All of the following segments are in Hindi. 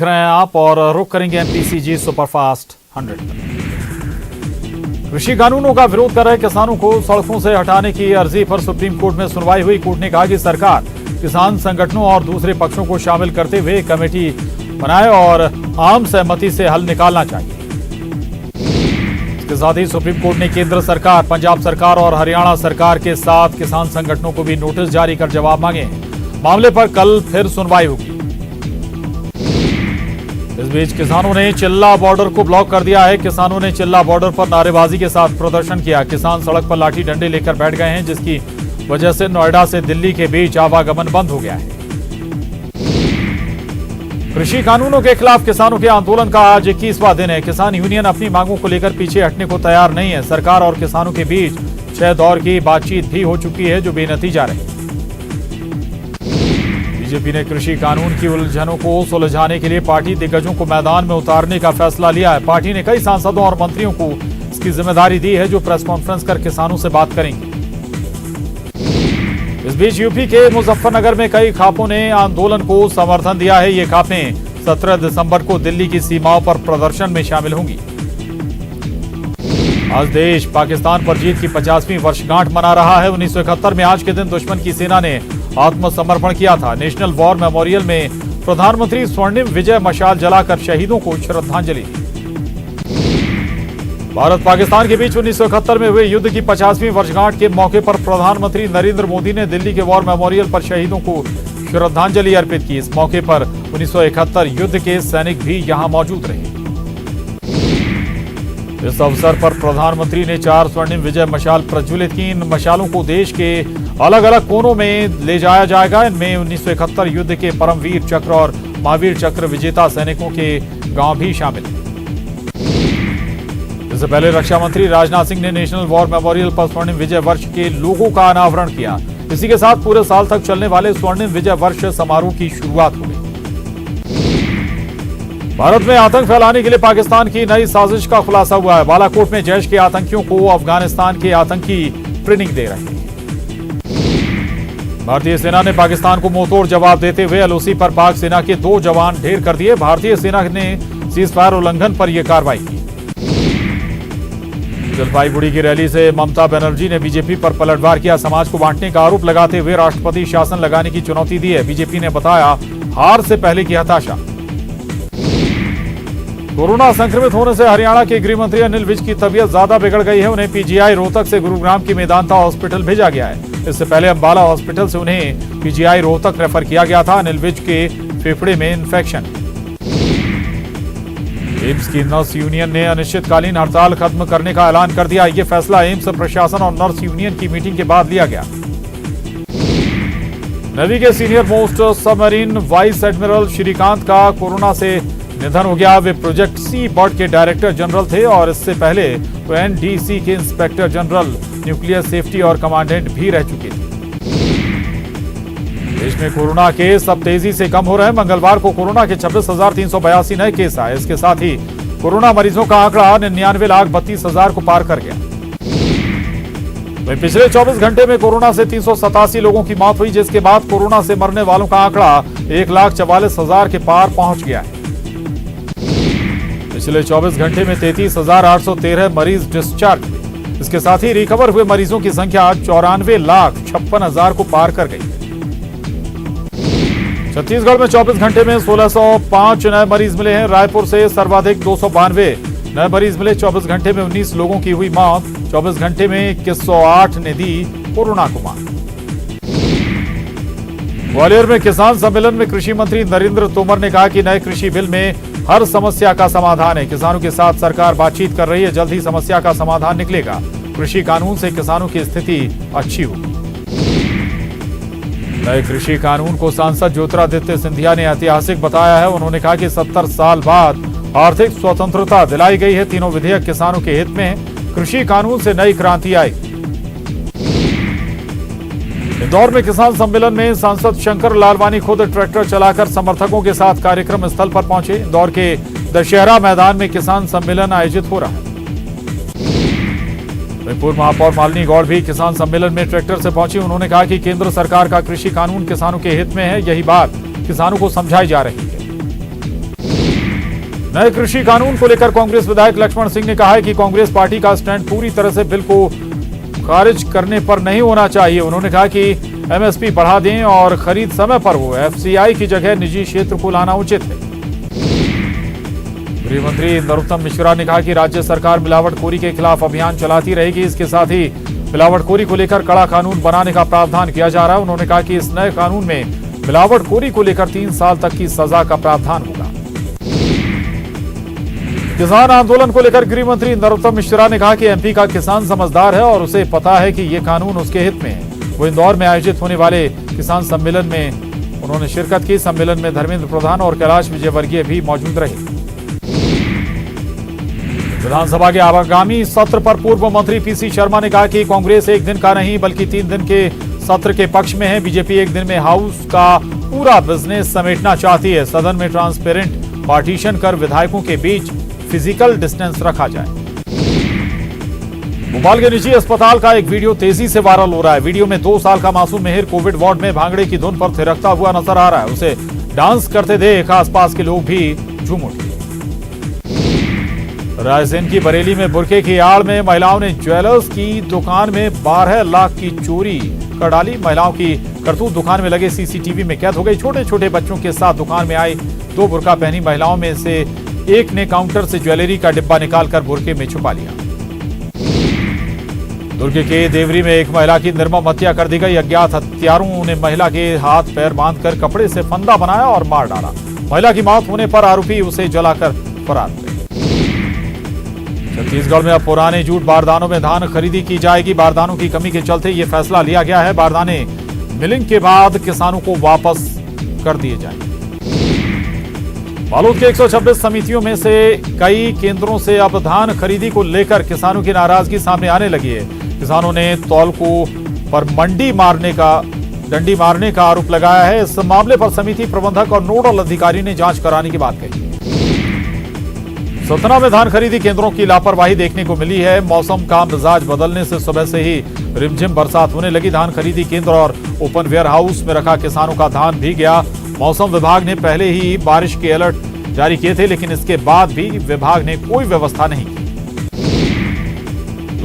रहे हैं आप और रुक करेंगे एमपीसीजी सुपरफास्ट 100। कृषि कानूनों का विरोध कर रहे किसानों को सड़कों से हटाने की अर्जी पर सुप्रीम कोर्ट में सुनवाई हुई। कोर्ट ने कहा कि सरकार किसान संगठनों और दूसरे पक्षों को शामिल करते हुए कमेटी बनाए और आम सहमति से हल निकालना चाहिए। इसके साथ ही सुप्रीम कोर्ट ने केंद्र सरकार, पंजाब सरकार और हरियाणा सरकार के साथ किसान संगठनों को भी नोटिस जारी कर जवाब मांगे। मामले पर कल फिर सुनवाई होगी। इस बीच किसानों ने चिल्ला बॉर्डर को ब्लॉक कर दिया है। किसानों ने चिल्ला बॉर्डर पर नारेबाजी के साथ प्रदर्शन किया। किसान सड़क पर लाठी डंडे लेकर बैठ गए हैं, जिसकी वजह से नोएडा से दिल्ली के बीच आवागमन बंद हो गया है। कृषि कानूनों के खिलाफ किसानों के आंदोलन का आज 21वां दिन है। किसान यूनियन अपनी मांगों को लेकर पीछे हटने को तैयार नहीं है। सरकार और किसानों के बीच 6 दौर की बातचीत भी हो चुकी है, जो बेनतीजा रही। बीजेपी ने कृषि कानून की उलझनों को सुलझाने के लिए पार्टी दिग्गजों को मैदान में उतारने का फैसला लिया है। पार्टी ने कई सांसदों और मंत्रियों को इसकी जिम्मेदारी दी है, जो प्रेस कॉन्फ्रेंस कर किसानों से बात करेंगे। इस बीच यूपी के मुजफ्फरनगर में कई खापों ने आंदोलन को समर्थन दिया है। ये खापें 17 दिसंबर को दिल्ली की सीमाओं पर प्रदर्शन में शामिल होंगी। आज देश पाकिस्तान पर जीत की 50वीं वर्षगांठ मना रहा है। 1971 में आज के दिन दुश्मन की सेना ने आत्मसमर्पण किया था। नेशनल वॉर मेमोरियल में प्रधानमंत्री स्वर्णिम विजय मशाल जलाकर शहीदों को श्रद्धांजलि दी। भारत पाकिस्तान के बीच 1971 में हुए युद्ध की 50वीं वर्षगांठ के मौके पर प्रधानमंत्री नरेंद्र मोदी ने दिल्ली के वॉर मेमोरियल पर शहीदों को श्रद्धांजलि अर्पित की। इस मौके पर 1971 युद्ध के सैनिक भी यहां मौजूद रहे। इस अवसर पर प्रधानमंत्री ने 4 स्वर्णिम विजय मशाल प्रज्वलित की। इन मशालों को देश के अलग अलग कोनों में ले जाया जाएगा। इनमें 1971 युद्ध के परमवीर चक्र और महावीर चक्र विजेता सैनिकों के गांव भी शामिल हैं। इससे पहले रक्षा मंत्री राजनाथ सिंह ने नेशनल वॉर मेमोरियल पर स्वर्णिम विजय वर्ष के लोगों का अनावरण किया। इसी के साथ पूरे साल तक चलने वाले स्वर्णिम विजय वर्ष समारोह की शुरुआत हो गई। भारत में आतंक फैलाने के लिए पाकिस्तान की नई साजिश का खुलासा हुआ है। बालाकोट में जैश के आतंकियों को अफगानिस्तान के आतंकी ट्रेनिंग दे रहे हैं। भारतीय सेना ने पाकिस्तान को मुंहतोड़ जवाब देते हुए एलओसी पर पाक सेना के 2 जवान ढेर कर दिए। भारतीय सेना ने सीज फायर उल्लंघन पर यह कार्रवाई की। जलपाईगुड़ी की रैली से ममता बनर्जी ने बीजेपी पर पलटवार किया। समाज को बांटने का आरोप लगाते हुए राष्ट्रपति शासन लगाने की चुनौती दी है। बीजेपी ने बताया हार से पहले की हताशा। कोरोना संक्रमित होने से हरियाणा के गृह मंत्री अनिल विज की तबीयत ज्यादा बिगड़ गई है। उन्हें पीजीआई रोहतक से गुरुग्राम की मेदांता हॉस्पिटल भेजा गया है। इससे पहले अंबाला हॉस्पिटल से उन्हें पीजीआई रोहतक रेफर किया गया था। अनिल विज के फेफड़े में इन्फेक्शन। एम्स की नर्स यूनियन ने अनिश्चितकालीन हड़ताल खत्म करने का ऐलान कर दिया। यह फैसला एम्स प्रशासन और नर्स यूनियन की मीटिंग के बाद लिया गया। नेवी के senior most submarine vice admiral Shrikant का कोरोना से निधन हो गया। वे प्रोजेक्ट सी बर्ड के डायरेक्टर जनरल थे और इससे पहले वो एनडीसी के इंस्पेक्टर जनरल न्यूक्लियर सेफ्टी और कमांडेंट भी रह चुके थे। देश में कोरोना केस अब तेजी से कम हो रहे हैं। मंगलवार को कोरोना के 26,382 नए केस आए। इसके साथ ही कोरोना मरीजों का आंकड़ा 99,32,000 को पार कर गया। वहीं पिछले 24 घंटे में कोरोना से 387 लोगों की मौत हुई, जिसके बाद कोरोना से मरने वालों का आंकड़ा 1,44,000 के पार पहुंच गया है। पिछले 24 घंटे में 33,813 मरीज डिस्चार्ज हुए। इसके साथ ही रिकवर हुए मरीजों की संख्या 94,56,000 को पार कर गई। छत्तीसगढ़ में 24 घंटे में 1,605 नए मरीज मिले हैं। रायपुर से सर्वाधिक 292 नए मरीज मिले। 24 घंटे में 19 लोगों की हुई मौत। 24 घंटे में 2108 ने दी कोरोना को मात। ग्वालियर में किसान सम्मेलन में कृषि मंत्री नरेंद्र तोमर ने कहा कि नए कृषि बिल में हर समस्या का समाधान है। किसानों के साथ सरकार बातचीत कर रही है। जल्द ही समस्या का समाधान निकलेगा। कृषि कानून से किसानों की स्थिति अच्छी होगी। नए कृषि कानून को सांसद ज्योतिरादित्य सिंधिया ने ऐतिहासिक बताया है। उन्होंने कहा कि 70 साल बाद आर्थिक स्वतंत्रता दिलाई गई है। तीनों विधेयक किसानों के हित में है। कृषि कानून से नई क्रांति आएगी। इंदौर में किसान सम्मेलन में सांसद शंकर लालवानी खुद ट्रैक्टर चलाकर समर्थकों के साथ कार्यक्रम स्थल पर पहुंचे। इंदौर के दशहरा मैदान में किसान सम्मेलन आयोजित हो रहा है। पूर्व महापौर मालिनी गौड़ भी किसान सम्मेलन में ट्रैक्टर से पहुंची। उन्होंने कहा कि केंद्र सरकार का कृषि कानून किसानों के हित में है। यही बात किसानों को समझाई जा रही है। नए कृषि कानून को लेकर कांग्रेस विधायक लक्ष्मण सिंह ने कहा है कि कांग्रेस पार्टी का स्टैंड पूरी तरह से बिल को खारिज करने पर नहीं होना चाहिए। उन्होंने कहा कि एमएसपी बढ़ा दें और खरीद समय पर हो। एफसीआई की जगह निजी क्षेत्र को लाना उचित है। गृह मंत्री नरोत्तम मिश्रा ने कहा कि राज्य सरकार मिलावटखोरी के खिलाफ अभियान चलाती रहेगी। इसके साथ ही मिलावटखोरी को लेकर कड़ा कानून बनाने का प्रावधान किया जा रहा है। उन्होंने कहा कि इस नए कानून में मिलावटखोरी को लेकर 3 साल तक की सजा का प्रावधान होगा। किसान आंदोलन को लेकर गृह मंत्री नरोत्तम मिश्रा ने कहा कि एमपी का किसान समझदार है और उसे पता है कि ये कानून उसके हित में है। वो इंदौर में आयोजित होने वाले किसान सम्मेलन में उन्होंने शिरकत की। सम्मेलन में धर्मेंद्र प्रधान और कैलाश विजयवर्गीय भी मौजूद रहे। विधानसभा के आगामी सत्र पर पूर्व मंत्री पीसी शर्मा ने कहा कि कांग्रेस एक दिन का नहीं बल्कि 3 दिन के सत्र के पक्ष में है। बीजेपी एक दिन में हाउस का पूरा बिजनेस समेटना चाहती है। सदन में ट्रांसपेरेंट पार्टीशन कर विधायकों के बीच फिजिकल डिस्टेंस रखा जाए। भोपाल के निजी अस्पताल का एक वीडियो तेजी से वायरल हो रहा है। वीडियो में 2 साल का मासूम मेहर कोविड वार्ड में भांगड़े की धुन पर थिरकता हुआ नजर आ रहा है। उसे डांस करते देख आसपास के लोग भी झूम उठे। रायसेन की बरेली में बुरके की आड़ में महिलाओं ने ज्वेलर्स की दुकान में 12 लाख की चोरी कर डाली। महिलाओं की करतूत दुकान में लगे सीसीटीवी में कैद हो गई। छोटे छोटे बच्चों के साथ दुकान में आई 2 बुरका पहनी महिलाओं में से एक ने काउंटर से ज्वेलरी का डिब्बा निकालकर बुरके में छुपा लिया। दुर्ग के देवरी में एक महिला की निर्मम हत्या कर दी गई। अज्ञात हत्यारों ने महिला के हाथ पैर बांधकर कपड़े से फंदा बनाया और मार डाला। महिला की मौत होने पर आरोपी उसे जलाकर फरार हुए। छत्तीसगढ़ में अब पुराने जूट बारदानों में धान खरीदी की जाएगी। बारदानों की कमी के चलते ये फैसला लिया गया है। बारदाने मिलिंग के बाद किसानों को वापस कर दिए जाएंगे। बालोद के 126 समितियों में से कई केंद्रों से अब धान खरीदी को लेकर किसानों की नाराजगी सामने आने लगी है। किसानों ने तौलको पर डंडी मारने का आरोप लगाया है। इस मामले पर समिति प्रबंधक और नोडल अधिकारी ने जांच कराने की बात कही। सतना में धान खरीदी केंद्रों की लापरवाही देखने को मिली है। मौसम का मिजाज बदलने से सुबह से ही रिमझिम बरसात होने लगी। धान खरीदी केंद्र और ओपन वेयर हाउस में रखा किसानों का धान भीग गया। मौसम विभाग ने पहले ही बारिश के अलर्ट जारी किए थे, लेकिन इसके बाद भी विभाग ने कोई व्यवस्था नहीं की।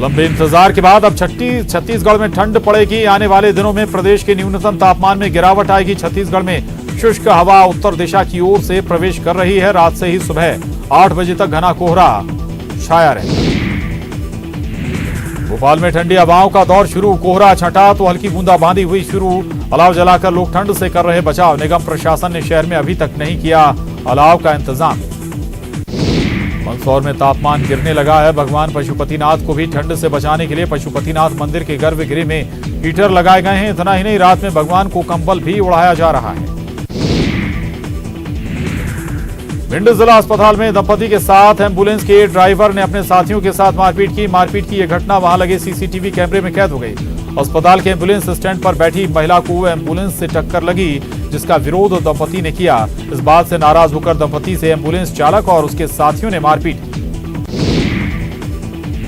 लंबे इंतजार के बाद अब छत्तीसगढ़ में ठंड पड़ेगी। आने वाले दिनों में प्रदेश के न्यूनतम तापमान में गिरावट आएगी। छत्तीसगढ़ में शुष्क हवा उत्तर दिशा की ओर से प्रवेश कर रही है। रात से ही सुबह 8 बजे तक घना कोहरा छाया रहेगा। भोपाल में ठंडी हवाओं का दौर शुरू। कोहरा छंटा तो हल्की बूंदाबांदी हुई शुरू। अलाव जलाकर लोग ठंड से कर रहे बचाव। निगम प्रशासन ने शहर में अभी तक नहीं किया अलाव का इंतजाम। मंदसौर में तापमान गिरने लगा है। भगवान पशुपतिनाथ को भी ठंड से बचाने के लिए पशुपतिनाथ मंदिर के गर्भगृह में हीटर लगाए गए हैं। इतना ही नहीं, रात में भगवान को कंबल भी उड़ाया जा रहा है। भिंड जिला अस्पताल में दंपति के साथ एम्बुलेंस के ड्राइवर ने अपने साथियों के साथ मारपीट की। यह घटना वहां लगे सीसीटीवी कैमरे में कैद हो गई। अस्पताल के एम्बुलेंस स्टैंड पर बैठी महिला को एम्बुलेंस से टक्कर लगी, जिसका विरोध दंपति ने किया। इस बात से नाराज होकर दंपति से एम्बुलेंस चालक और उसके साथियों ने मारपीट की।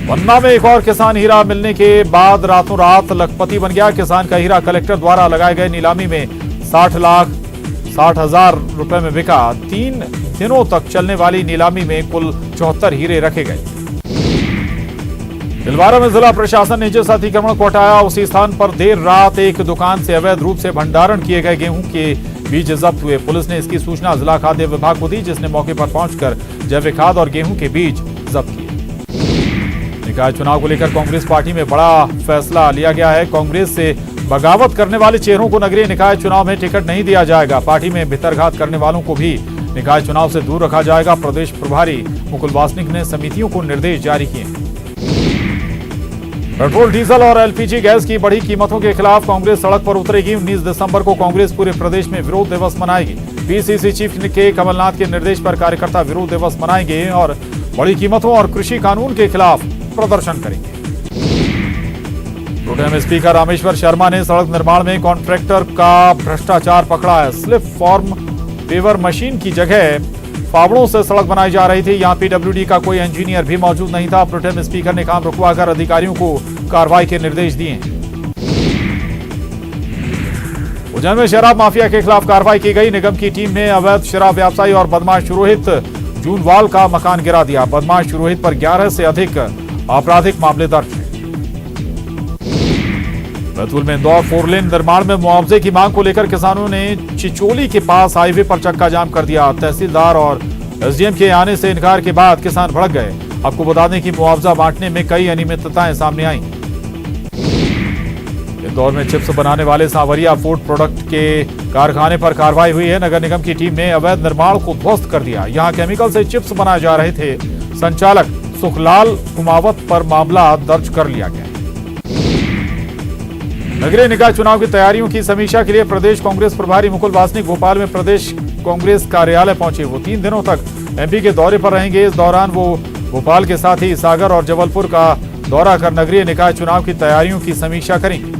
पन्ना में एक और किसान हीरा मिलने के बाद रातों रात लखपति बन गया। किसान का हीरा कलेक्टर द्वारा लगाए गए नीलामी में 60,60,000 रुपए में बिका। 3 दिनों तक चलने वाली नीलामी में कुल 74 हीरे रखे गए। छिंदवाड़ा में जिला प्रशासन ने जिस अतिक्रमण को हटाया, उसी स्थान पर देर रात एक दुकान से अवैध रूप से भंडारण किए गए गेहूं के बीज जब्त हुए। पुलिस ने इसकी सूचना जिला खाद्य विभाग को दी, जिसने मौके पर पहुंचकर जैविक खाद और गेहूं के बीज जब्त किए। निकाय चुनाव को लेकर कांग्रेस पार्टी में बड़ा फैसला लिया गया है। कांग्रेस से बगावत करने वाले चेहरों को नगरीय निकाय चुनाव में टिकट नहीं दिया जाएगा। पार्टी में भितरघात करने वालों को भी निकाय चुनाव से दूर रखा जाएगा। प्रदेश प्रभारी मुकुल वासनिक ने समितियों को निर्देश जारी किए। पेट्रोल, डीजल और एलपीजी गैस की बढ़ी कीमतों के खिलाफ कांग्रेस सड़क पर उतरेगी। 19 दिसंबर को कांग्रेस पूरे प्रदेश में विरोध दिवस मनाएगी। पीसीसी चीफ के कमलनाथ के निर्देश पर कार्यकर्ता विरोध दिवस मनाएंगे और बढ़ी कीमतों और कृषि कानून के खिलाफ प्रदर्शन करेंगे। प्रोटेम स्पीकर रामेश्वर शर्मा ने सड़क निर्माण में कॉन्ट्रैक्टर का भ्रष्टाचार पकड़ा है। स्लिप फॉर्म पेवर मशीन की जगह फावड़ों से सड़क बनाई जा रही थी। यहां पीडब्ल्यूडी का कोई इंजीनियर भी मौजूद नहीं था। प्रोटेम स्पीकर ने काम रुकवाकर अधिकारियों को कार्रवाई के निर्देश दिए। उज्जैन में शराब माफिया के खिलाफ कार्रवाई की गई। निगम की टीम ने अवैध शराब व्यवसायी और बदमाश रोहित जूनवाल का मकान गिरा दिया। बदमाश रोहित पर 11 से अधिक आपराधिक मामले दर्ज हैं। बैतूल में इंदौर 4 लेन निर्माण में मुआवजे की मांग को लेकर किसानों ने चिचोली के पास हाईवे पर चक्का जाम कर दिया। तहसीलदार और एसडीएम के आने से इनकार के बाद किसान भड़क गए। आपको बता दें कि मुआवजा बांटने में कई अनियमितताएं सामने आई। इंदौर में चिप्स बनाने वाले सांवरिया फूड प्रोडक्ट के कारखाने पर कार्रवाई हुई है। नगर निगम की टीम ने अवैध निर्माण को ध्वस्त कर दिया। यहां केमिकल से चिप्स बनाए जा रहे थे। संचालक सुखलाल कुमावत पर मामला दर्ज कर लिया गया। नगरीय निकाय चुनाव की तैयारियों की समीक्षा के लिए प्रदेश कांग्रेस प्रभारी मुकुल वासनिक भोपाल में प्रदेश कांग्रेस कार्यालय पहुंचे। वो 3 दिनों तक एमपी के दौरे पर रहेंगे। इस दौरान वो भोपाल के साथ ही सागर और जबलपुर का दौरा कर नगरीय निकाय चुनाव की तैयारियों की समीक्षा करेंगे।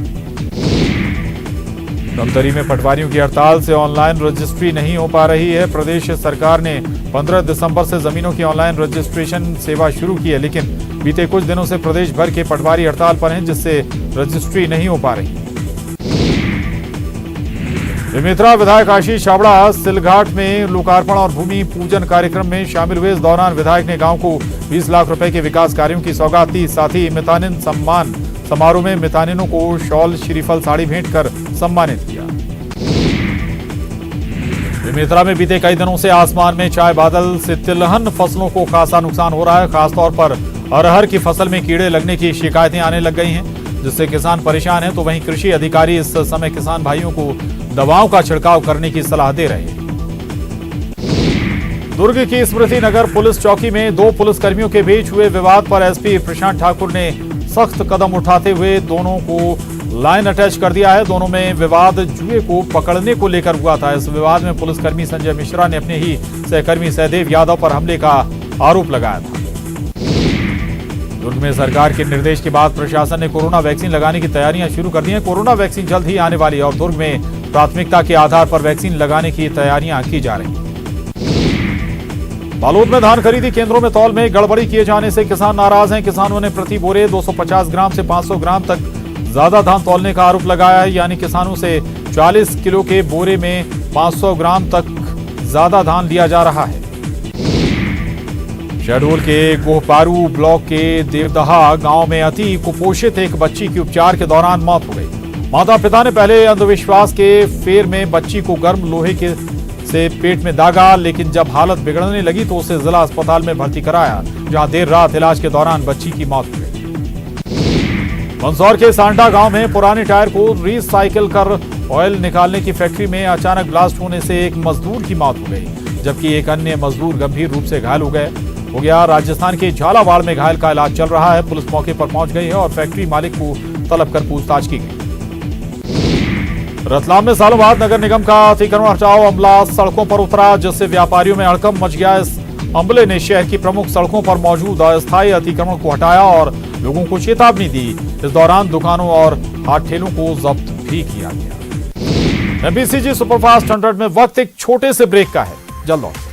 धमतरी में पटवारियों की हड़ताल से ऑनलाइन रजिस्ट्री नहीं हो पा रही है। प्रदेश सरकार ने 15 दिसंबर से जमीनों की ऑनलाइन रजिस्ट्रेशन सेवा शुरू की है, लेकिन बीते कुछ दिनों से प्रदेश भर के पटवारी हड़ताल पर हैं, जिससे रजिस्ट्री नहीं हो पा रही। बेमेतरा विधायक आशीष छाबड़ा सिलघाट में लोकार्पण और भूमि पूजन कार्यक्रम में शामिल हुए। इस दौरान विधायक ने गांव को 20 लाख रुपए के विकास कार्यों की सौगात दी। साथ ही मितानिन सम्मान समारोह में मितानिनों को शॉल श्रीफल साड़ी भेंट कर सम्मानित किया। बेमेतरा में बीते कई दिनों से आसमान में छाए बादल से तिलहन फसलों को खासा नुकसान हो रहा है। खासतौर पर अरहर की फसल में कीड़े लगने की शिकायतें आने लग गई हैं, जिससे किसान परेशान हैं। तो वहीं कृषि अधिकारी इस समय किसान भाइयों को दवाओं का छिड़काव करने की सलाह दे रहे हैं। दुर्ग की स्मृति नगर पुलिस चौकी में 2 पुलिसकर्मियों के बीच हुए विवाद पर एसपी प्रशांत ठाकुर ने सख्त कदम उठाते हुए दोनों को लाइन अटैच कर दिया है। दोनों में विवाद जुए को पकड़ने को लेकर हुआ था। इस विवाद में पुलिसकर्मी संजय मिश्रा ने अपने ही सहकर्मी सहदेव यादव पर हमले का आरोप लगाया था। दुर्ग में सरकार के निर्देश के बाद प्रशासन ने कोरोना वैक्सीन लगाने की तैयारियां शुरू कर दी हैं। कोरोना वैक्सीन जल्द ही आने वाली है और दुर्ग में प्राथमिकता के आधार पर वैक्सीन लगाने की तैयारियां की जा रही हैं। बालोद में धान खरीदी केंद्रों में तौल में गड़बड़ी किए जाने से किसान नाराज हैं। किसानों ने प्रति बोरे 250 ग्राम से 500 ग्राम तक ज्यादा धान तौलने का आरोप लगाया है। यानी किसानों से 40 किलो के बोरे में 500 ग्राम तक ज्यादा धान लिया जा रहा है। शहडोल के गोहपारू ब्लॉक के देवदहा गांव में अति कुपोषित एक बच्ची की उपचार के दौरान मौत हो गई। माता पिता ने पहले अंधविश्वास के फेर में बच्ची को गर्म लोहे के से पेट में दागा, लेकिन जब हालत बिगड़ने लगी तो उसे जिला अस्पताल में भर्ती कराया, जहां देर रात इलाज के दौरान बच्ची की मौत हो गई। मंदसौर के सांडा गांव में पुराने टायर को रिसाइकिल कर ऑयल निकालने की फैक्ट्री में अचानक ब्लास्ट होने से एक मजदूर की मौत हो गई, जबकि एक अन्य मजदूर गंभीर रूप से घायल हो गया। राजस्थान के झालावाड़ में घायल का इलाज चल रहा है। पुलिस मौके पर पहुंच गई है और फैक्ट्री मालिक को तलब कर पूछताछ की गई। रतलाम में सालों बाद नगर निगम का अतिक्रमण हटाओ अमला सड़कों पर उतरा, जिससे व्यापारियों में हड़कंप मच गया। इस अमले ने शहर की प्रमुख सड़कों पर मौजूद अस्थायी अतिक्रमण को हटाया और लोगों को चेतावनी दी। इस दौरान दुकानों और हाट ठेलों को जब्त भी किया गया। एमपीसीजी सुपरफास्ट 100 में वक्त एक छोटे से ब्रेक का है। जल्द लौट